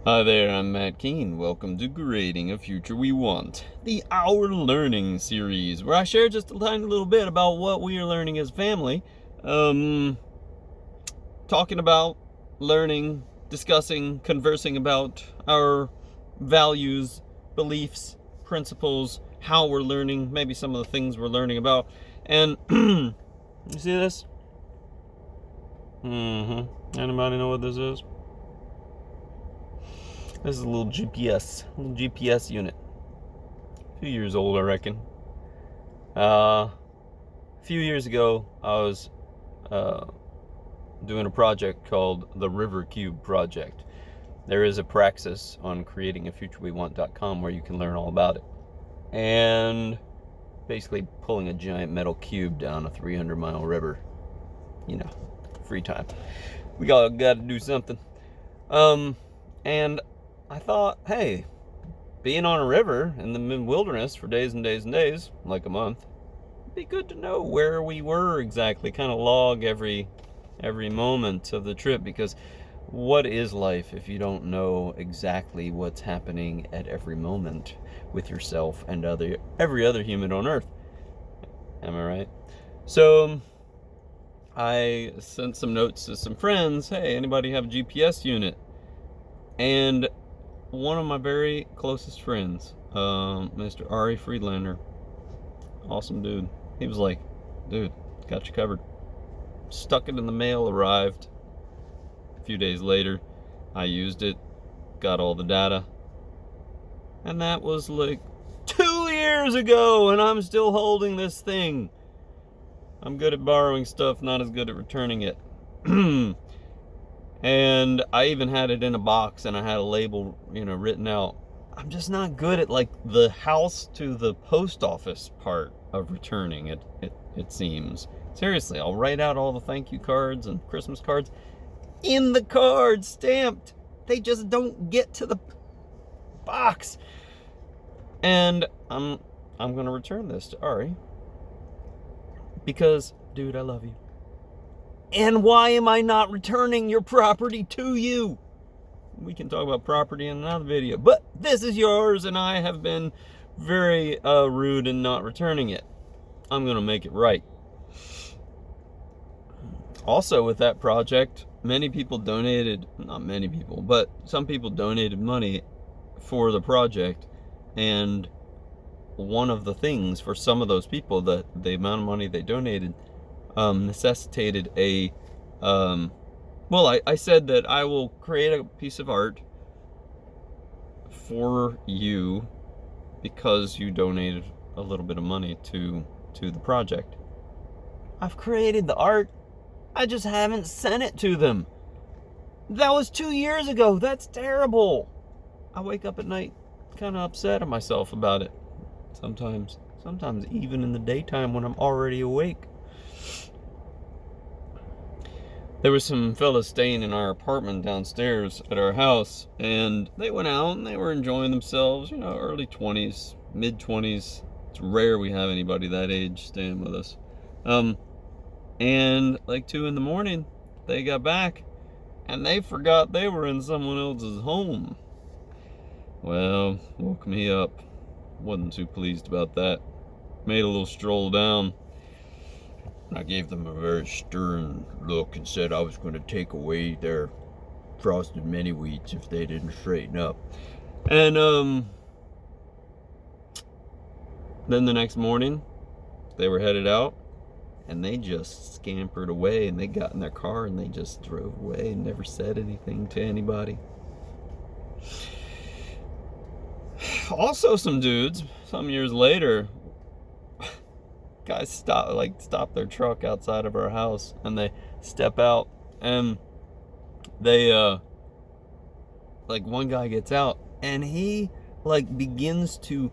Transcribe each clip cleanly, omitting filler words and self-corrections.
Hi there, I'm Matt Keene. Welcome to Creating a Future We Want, the Our Learning series, where I share just a tiny little bit about what we are learning as a family. Talking about learning, discussing, conversing about our values, beliefs, principles, how we're learning, maybe some of the things we're learning about. And you see this? Anybody know what this is? This is a little GPS unit. A few years old, I reckon. A few years ago, I was doing a project called the River Cube Project. There is a praxis on creatingafutureWeWant.com where you can learn all about it. And basically pulling a giant metal cube down a 300-mile river. You know, free time. We got to do something. And I thought, hey, being on a river in the wilderness for days and days and days, like a month, it'd be good to know where we were exactly, kind of log every moment of the trip, because what is life if you don't know exactly what's happening at every moment with yourself and every other human on Earth? Am I right? So I sent some notes to some friends. Hey, anybody have a GPS unit? And one of my very closest friends, Mr. Ari Friedlander, awesome dude, he was like, dude, got you covered. Stuck it in the mail, arrived a few days later. I used it, got all the data, and that was like 2 years ago, and I'm still holding this thing. I'm good at borrowing stuff, not as good at returning it. And I even had it in a box, and I had a label, written out. I'm just not good at like the house to the post office part of returning it seems. Seriously, I'll write out all the thank you cards and Christmas cards in the card stamped. They just don't get to the box. And I'm going to return this to Ari because, dude, I love you. And why am I not returning your property to you? We can talk about property in another video, but this is yours, and I have been very rude in not returning it. I'm going to make it right. Also, with that project, many people donated, not many people, but some people donated money for the project, and one of the things for some of those people, the amount of money they donated, necessitated a I said that I will create a piece of art for you because you donated a little bit of money to the project. I've created the art, I just haven't sent it to them. That was 2 years ago. That's terrible. I wake up at night kind of upset at myself about it. Sometimes even in the daytime when I'm already awake. There were some fellas staying in our apartment downstairs at our house, and they went out and they were enjoying themselves, early 20s, mid 20s. It's rare we have anybody that age staying with us. And like 2 a.m, they got back and they forgot they were in someone else's home. Well, woke me up. Wasn't too pleased about that. Made a little stroll down. I gave them a very stern look and said I was going to take away their frosted mini wheats if they didn't straighten up. And then the next morning, they were headed out, and they just scampered away, and they got in their car and they just drove away and never said anything to anybody. Also, some dudes, some years later, guys stop their truck outside of our house, and they step out, and they one guy gets out, and he begins to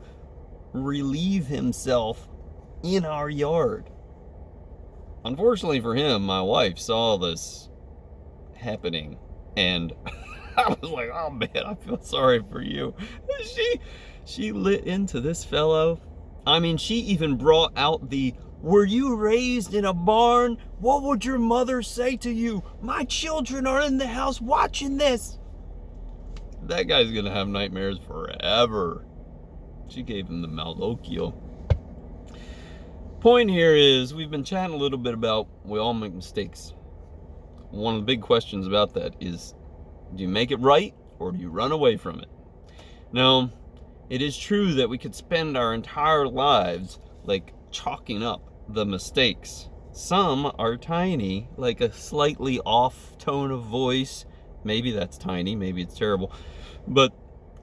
relieve himself in our yard. Unfortunately for him, my wife saw this happening, and I was like, oh man, I feel sorry for you. She lit into this fellow. I mean, she even brought out were you raised in a barn? What would your mother say to you? My children are in the house watching this. that guy's gonna have nightmares forever. She gave him the malocchio. Point here is, we've been chatting a little bit about we all make mistakes. One of the big questions about that is, do you make it right or do you run away from it? Now, it is true that we could spend our entire lives like chalking up the mistakes. Some are tiny, like a slightly off tone of voice. Maybe that's tiny, maybe it's terrible. But,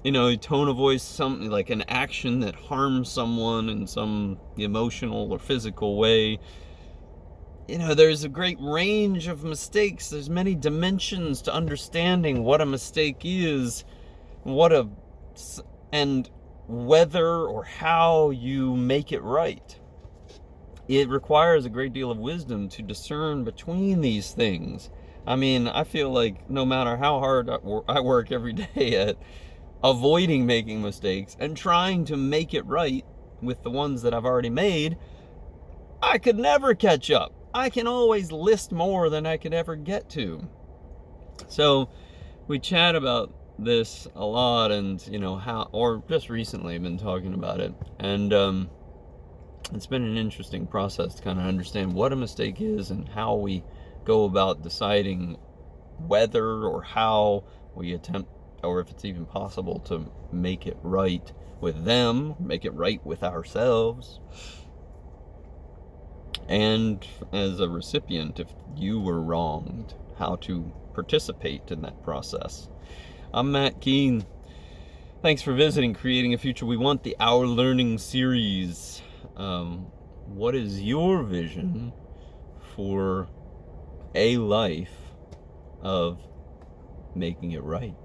tone of voice, something like an action that harms someone in some emotional or physical way. There's a great range of mistakes. There's many dimensions to understanding what a mistake is, and whether or how you make it right. It requires a great deal of wisdom to discern between these things. I feel like no matter how hard I work every day at avoiding making mistakes and trying to make it right with the ones that I've already made, I could never catch up. I can always list more than I could ever get to. So we chat about this a lot, and or just recently I've been talking about it, and it's been an interesting process to kind of understand what a mistake is and how we go about deciding whether or how we attempt, or if it's even possible, to make it right with them, make it right with ourselves. And as a recipient, if you were wronged, how to participate in that process. I'm Matt Keene. Thanks for visiting Creating a Future We Want, the Our Learning series. What is your vision for a life of making it right?